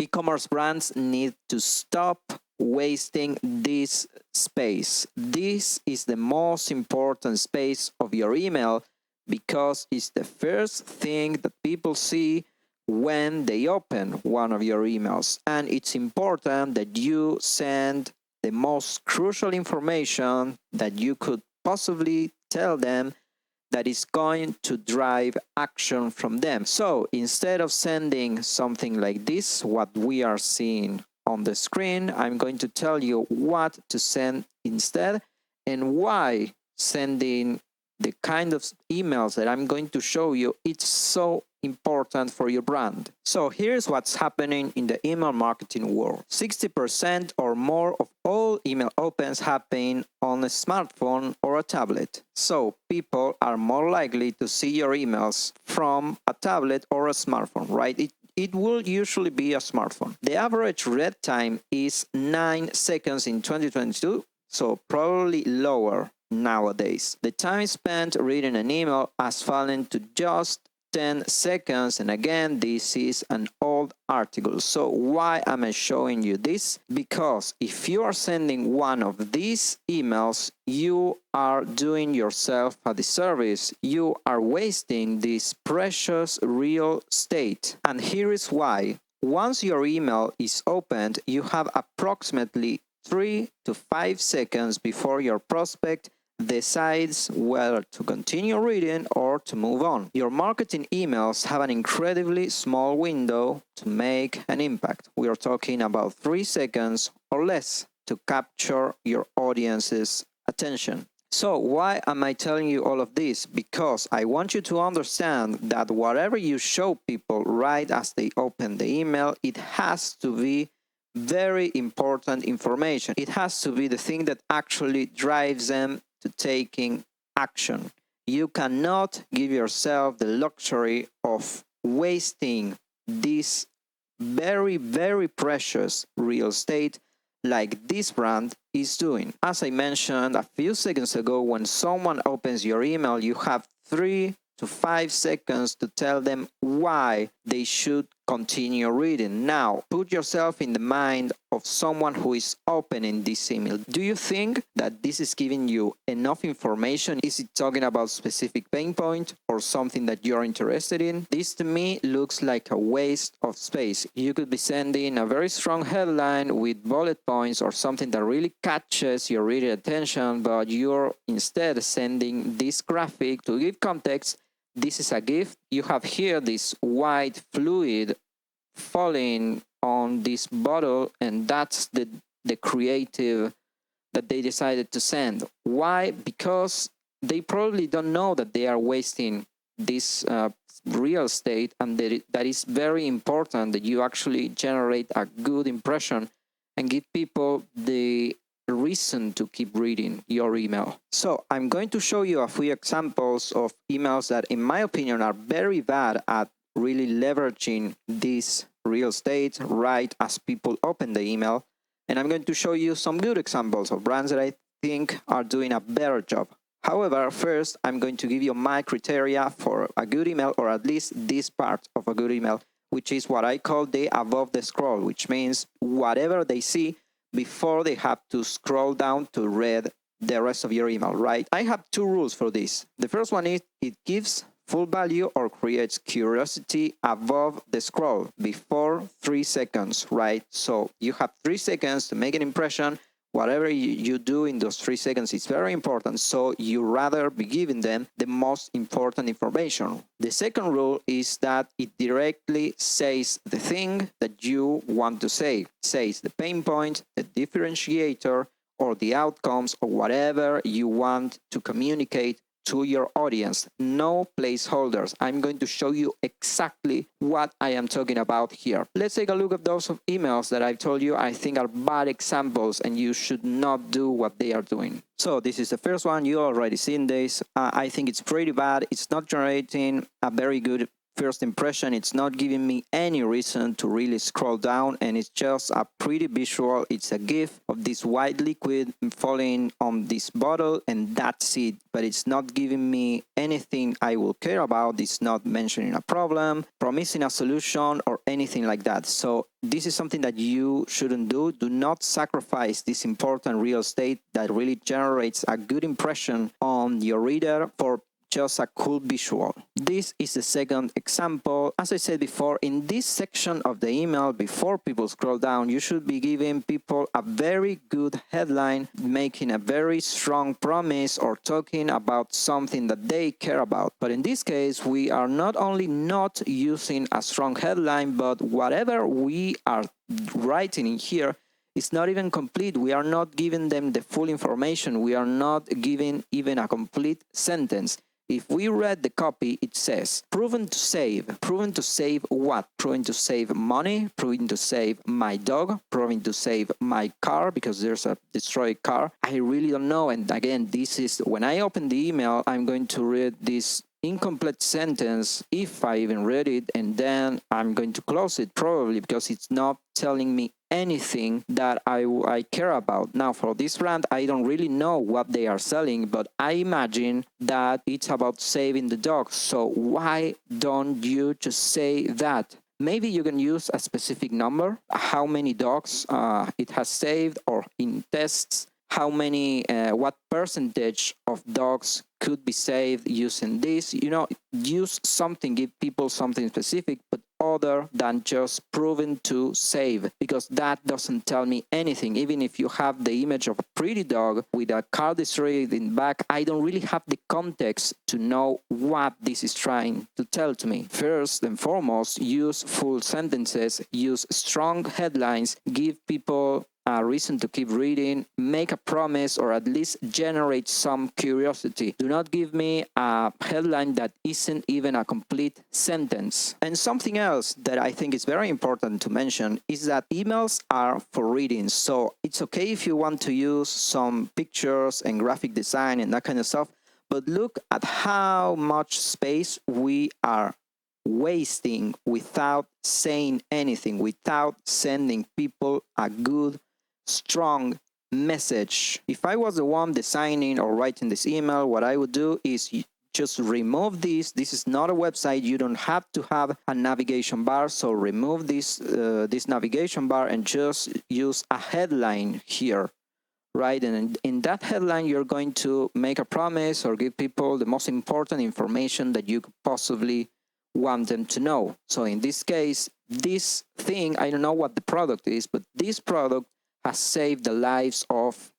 E-commerce brands need to stop wasting this space. This is the most important space of your email because it's the first thing that people see when they open one of your emails. And it's important that you send the most crucial information that you could possibly tell them that is going to drive action from them. So instead of sending something like this, what we are seeing on the screen, I'm going to tell you what to send instead and why sending the kind of emails that I'm going to show you, it's so important for your brand. So here's what's happening in the email marketing world. 60% or more of all email opens happen on a smartphone or a tablet. So people are more likely to see your emails from a tablet or a smartphone, right? It will usually be a smartphone. The average read time is 9 seconds in 2022, so probably lower nowadays. The time spent reading an email has fallen to just 10 seconds, and again, this is an old article. So why am I showing you this? Because if you are sending one of these emails, you are doing yourself a disservice. You are wasting this precious real estate. And here is why. Once your email is opened, you have approximately 3 to 5 seconds before your prospect decides whether to continue reading or to move on. Your marketing emails have an incredibly small window to make an impact. We are talking about 3 seconds or less to capture your audience's attention. So why am I telling you all of this? Because I want you to understand that whatever you show people right as they open the email, it has to be very important information. It has to be the thing that actually drives them to taking action. You cannot give yourself the luxury of wasting this very, very precious real estate like this brand is doing. As I mentioned a few seconds ago, when someone opens your email, you have 3 to 5 seconds to tell them why they should continue reading. Now, put yourself in the mind of someone who is opening this email. Do you think that this is giving you enough information? Is it talking about specific pain point or something that you're interested in? This to me looks like a waste of space. You could be sending a very strong headline with bullet points or something that really catches your reader attention, but you're instead sending this graphic. To give context, this is a gift. You have here this white fluid falling on this bottle, and that's the creative that they decided to send. Why? Because they probably don't know that they are wasting this real estate, and that is very important that you actually generate a good impression and give people the reason to keep reading your email. So I'm going to show you a few examples of emails that, in my opinion, are very bad at really leveraging this real estate right as people open the email. And I'm going to show you some good examples of brands that I think are doing a better job. However, first, I'm going to give you my criteria for a good email, or at least this part of a good email, which is what I call the above the scroll, which means whatever they see before they have to scroll down to read the rest of your email, right? I have 2 rules for this. The first one is it gives full value or creates curiosity above the scroll before 3 seconds, right? So you have 3 seconds to make an impression. Whatever you do in those 3 seconds is very important, so you rather be giving them the most important information. The second rule is that it directly says the thing that you want to say. It says the pain point, the differentiator, or the outcomes, or whatever you want to communicate to your audience. No placeholders. I'm going to show you exactly what I am talking about here. Let's take a look at those emails that I told you I think are bad examples and you should not do what they are doing. So this is the first one. You already seen this. I think it's pretty bad. It's not generating a very good first impression. It's not giving me any reason to really scroll down, and it's just a pretty visual. It's a GIF of this white liquid falling on this bottle, and that's it. But it's not giving me anything I will care about. It's not mentioning a problem, promising a solution, or anything like that. So this is something that you shouldn't do. Do not sacrifice this important real estate that really generates a good impression on your reader for just a cool visual. This is the second example. As I said before, in this section of the email, before people scroll down, you should be giving people a very good headline, making a very strong promise or talking about something that they care about. But in this case, we are not only not using a strong headline, but whatever we are writing in here, it's not even complete. We are not giving them the full information. We are not giving even a complete sentence. If we read the copy, it says, proven to save. Proven to save what? Proven to save money, proven to save my dog, proven to save my car because there's a destroyed car. I really don't know. And again, this is, when I open the email, I'm going to read this incomplete sentence, if I even read it, and then I'm going to close it probably because it's not telling me anything that I care about. Now, for this brand, I don't really know what they are selling, but I imagine that it's about saving the dogs. So why don't you just say that? Maybe you can use a specific number, how many dogs it has saved, or in tests, how many, what percentage of dogs could be saved using this. You know, use something, give people something specific, but other than just proven to save, because that doesn't tell me anything. Even if you have the image of a pretty dog with a car destroyed in back, I don't really have the context to know what this is trying to tell to me. First and foremost, use full sentences, use strong headlines, give people a reason to keep reading, make a promise, or at least generate some curiosity. Do not give me a headline that isn't even a complete sentence. And something else that I think is very important to mention is that emails are for reading. So it's okay if you want to use some pictures and graphic design and that kind of stuff, but look at how much space we are wasting without saying anything, without sending people a good, strong message. If I was the one designing or writing this email, what I would do is just remove this. This is not a website. You don't have to have a navigation bar. So remove this navigation bar and just use a headline here, right? And in that headline, you're going to make a promise or give people the most important information that you could possibly want them to know. So in this case, this thing, I don't know what the product is, but this product has saved the lives of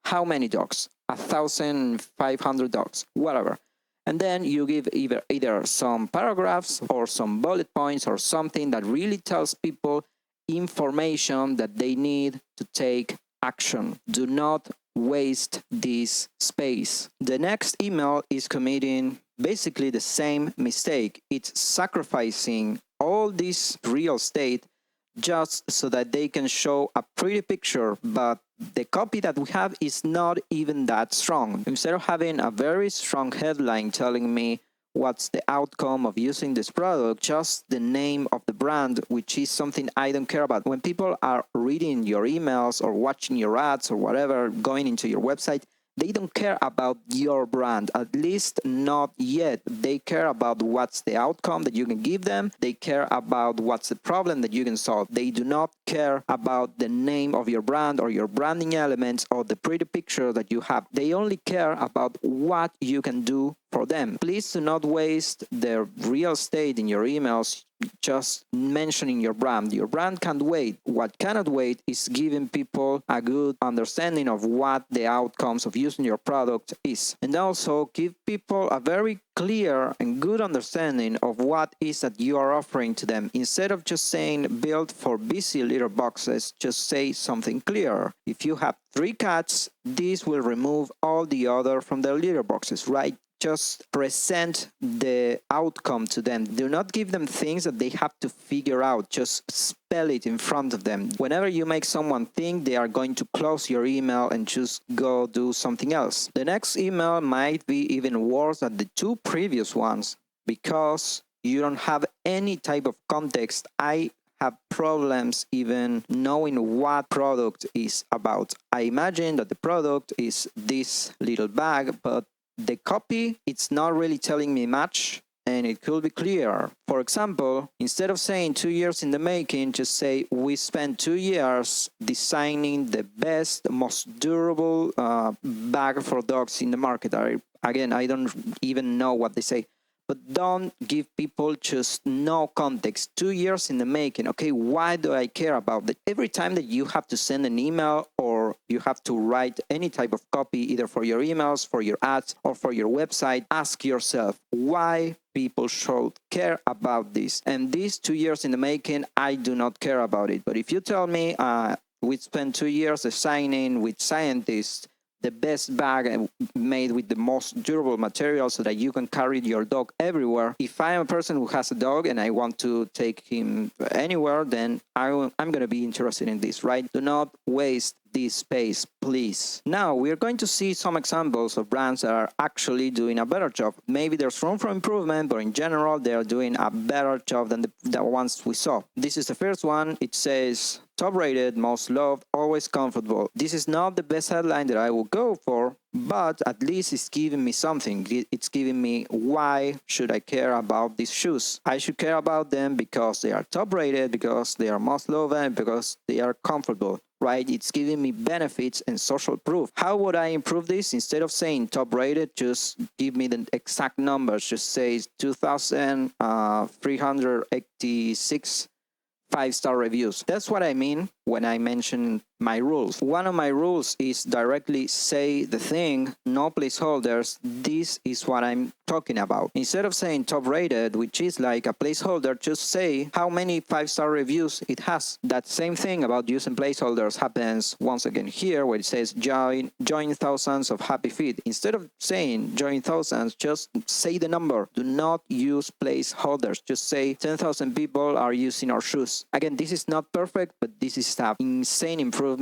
how many dogs? 1,500 dogs, whatever. And then you give either some paragraphs or some bullet points or something that really tells people information that they need to take action. Do not waste this space. The next email is committing basically the same mistake. It's sacrificing all this real estate just so that they can show a pretty picture, but the copy that we have is not even that strong. Instead of having a very strong headline telling me what's the outcome of using this product, just the name of the brand, which is something I don't care about. When people are reading your emails or watching your ads or whatever, going into your website, they don't care about your brand, at least not yet. They care about what's the outcome that you can give them. They care about what's the problem that you can solve. They do not care about the name of your brand or your branding elements or the pretty picture that you have. They only care about what you can do for them. Please do not waste the real estate in your emails just mentioning your brand. Your brand can't wait. What cannot wait is giving people a good understanding of what the outcomes of using your product is. And also give people a very clear and good understanding of what is that you are offering to them. Instead of just saying built for busy litter boxes, just say something clear. If you have 3 cats, this will remove all the other from the litter boxes, right? Just present the outcome to them. Do not give them things that they have to figure out. Just spell it in front of them. Whenever you make someone think, they are going to close your email and just go do something else. The next email might be even worse than the 2 previous ones because you don't have any type of context. I have problems even knowing what product is about. I imagine that the product is this little bag, but the copy, it's not really telling me much, and it could be clearer. For example, instead of saying 2 years in the making, just say we spent 2 years designing the best, most durable bag for dogs in the market. I don't even know what they say. But don't give people just no context. 2 years in the making. Okay, why do I care about that? Every time that you have to send an email or you have to write any type of copy, either for your emails, for your ads, or for your website, ask yourself why people should care about this. And these 2 years in the making, I do not care about it. But if you tell me we spent 2 years designing with scientists the best bag made with the most durable material so that you can carry your dog everywhere. If I am a person who has a dog and I want to take him anywhere, then I'm going to be interested in this, right? Do not waste this space, please. Now, we're going to see some examples of brands that are actually doing a better job. Maybe there's room for improvement, but in general, they are doing a better job than the ones we saw. This is the first one. It says, top rated, most loved, always comfortable. This is not the best headline that I will go for, but at least it's giving me something. It's giving me why should I care about these shoes. I should care about them because they are top rated, because they are most loved, and because they are comfortable. Right? It's giving me benefits and social proof. How would I improve this? Instead of saying top rated, just give me the exact numbers. Just say 2,386 5-star reviews. That's what I mean when I mention my rules. One of my rules is directly say the thing, no placeholders. This is what I'm talking about. Instead of saying top rated, which is like a placeholder, just say how many 5-star reviews it has. That same thing about using placeholders happens once again here where it says join thousands of happy feet. Instead of saying join thousands, just say the number. Do not use placeholders. Just say 10,000 people are using our shoes. Again, this is not perfect, but this is an insane improvement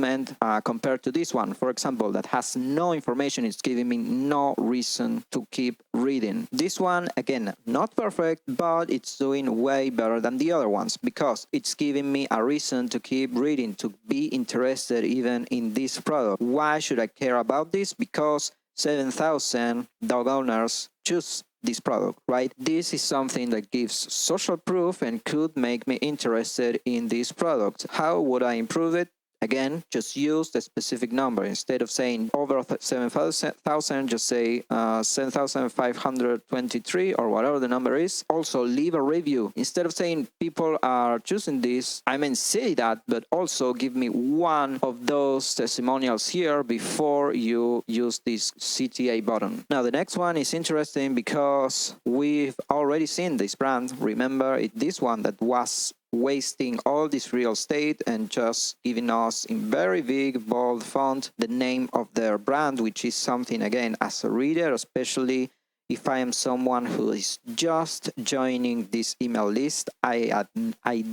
compared to this one. For example, that has no information. It's giving me no reason to keep reading. This one, again, not perfect, but it's doing way better than the other ones because it's giving me a reason to keep reading, to be interested even in this product. Why should I care about this? Because 7,000 dog owners choose this product, right? This is something that gives social proof and could make me interested in this product. How would I improve it? Again, just use the specific number. Instead of saying over 7,000, just say 7,523 or whatever the number is. Also, leave a review. Instead of saying people are choosing this, I mean, say that, but also give me one of those testimonials here before you use this CTA button. Now, the next one is interesting because we've already seen this brand. Remember, this one that was wasting all this real estate and just giving us in very big, bold font the name of their brand, which is something, again, as a reader, especially if I am someone who is just joining this email list, I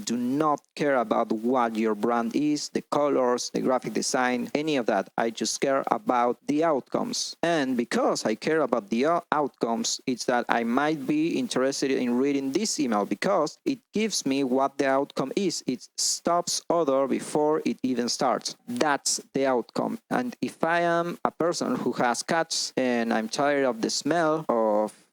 do not care about what your brand is, the colors, the graphic design, any of that. I just care about the outcomes. And because I care about the outcomes, it's that I might be interested in reading this email because it gives me what the outcome is. It stops other before it even starts. That's the outcome. And if I am a person who has cats and I'm tired of the smell of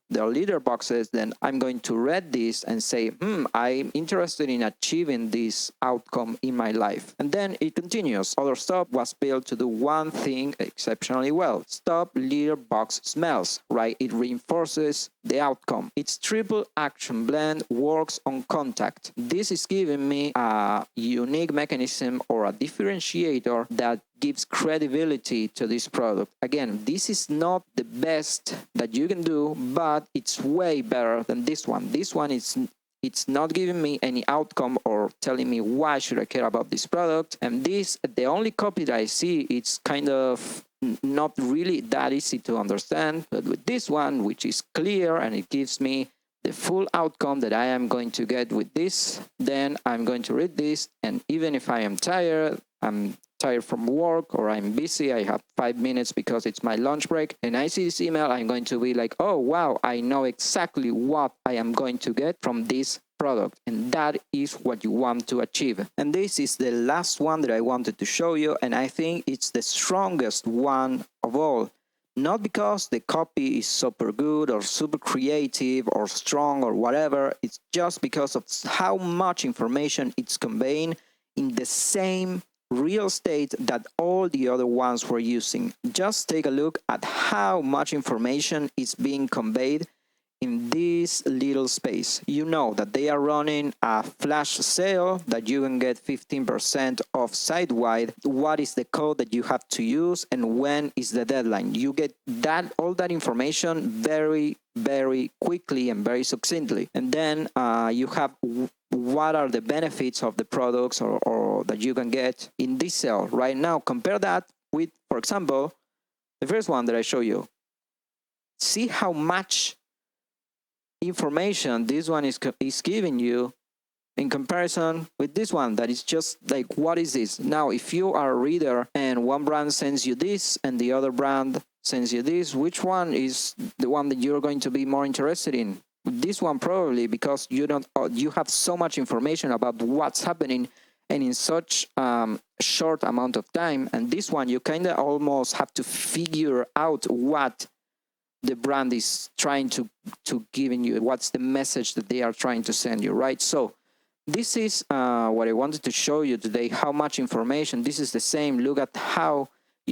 their litter boxes, then I'm going to read this and say, I'm interested in achieving this outcome in my life. And then it continues. Other Stop was built to do one thing exceptionally well. Stop litter box smells, right? It reinforces the outcome. Its triple action blend works on contact. This is giving me a unique mechanism or a differentiator that gives credibility to this product. Again, this is not the best that you can do, but it's way better than this one. This one it's not giving me any outcome or telling me why should I care about this product. And this, the only copy that I see, it's kind of not really that easy to understand. But with this one, which is clear and it gives me the full outcome that I am going to get with this, then I'm going to read this. And even if I am tired, I'm tired from work, or I'm busy, I have 5 minutes because it's my lunch break, and I see this email, I'm going to be like, oh wow, I know exactly what I am going to get from this product, and that is what you want to achieve. And this is the last one that I wanted to show you, and I think it's the strongest one of all. Not because the copy is super good or super creative or strong or whatever, it's just because of how much information it's conveying in the same real estate that all the other ones were using. Just take a look at how much information is being conveyed in this little space. You know that they are running a flash sale that you can get 15% off site-wide. What is the code that you have to use and when is the deadline? You get that all that information very, very quickly and very succinctly. And then you have what are the benefits of the products or that you can get in this sale right now. Compare that with, for example, the first one that I show you. See how much information this one is giving you in comparison with this one that is just like, what is this? Now, if you are a reader and one brand sends you this and the other brand sends you this, which one is the one that you're going to be more interested in? This one probably, because you have so much information about what's happening and in such short amount of time. And this one, you kind of almost have to figure out what the brand is trying to giving you, what's the message that they are trying to send you, right? So this is what I wanted to show you today, how much information. This is the same. Look at how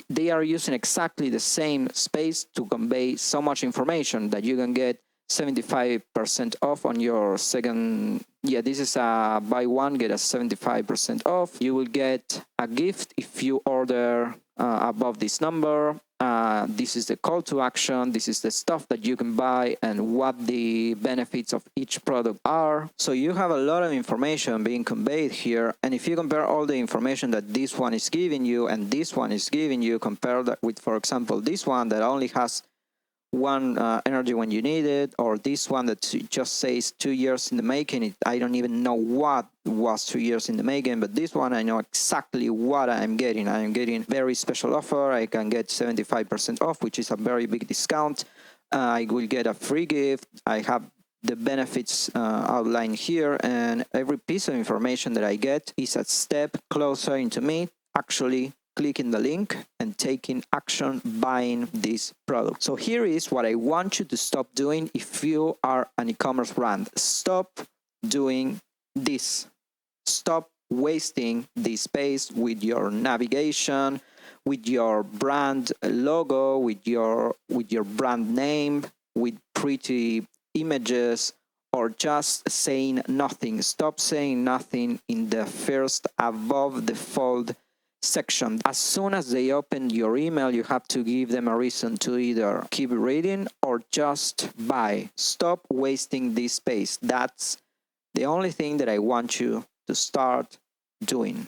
they are using exactly the same space to convey so much information that you can get 75% off on your second. Yeah, this is a buy one, get a 75% off. You will get a gift if you order above this number. This is the call to action. This is the stuff that you can buy and what the benefits of each product are. So you have a lot of information being conveyed here. And if you compare all the information that this one is giving you and this one is giving you, compare that with, for example, this one that only has one energy when you need it, or this one that just says 2 years in the making. I don't even know what was 2 years in the making, but this one I know exactly what I'm getting. I am getting very special offer. I can get 75% off, which is a very big discount. I will get a free gift. I have the benefits outlined here, and every piece of information that I get is a step closer into me actually clicking the link and taking action buying this product. So here is what I want you to stop doing if you are an e-commerce brand. Stop doing this. Stop wasting this space with your navigation, with your brand logo, with your brand name, with pretty images, or just saying nothing. Stop saying nothing in the first above the fold section. As soon as they open your email, you have to give them a reason to either keep reading or just buy. Stop wasting this space. That's the only thing that I want you to start doing.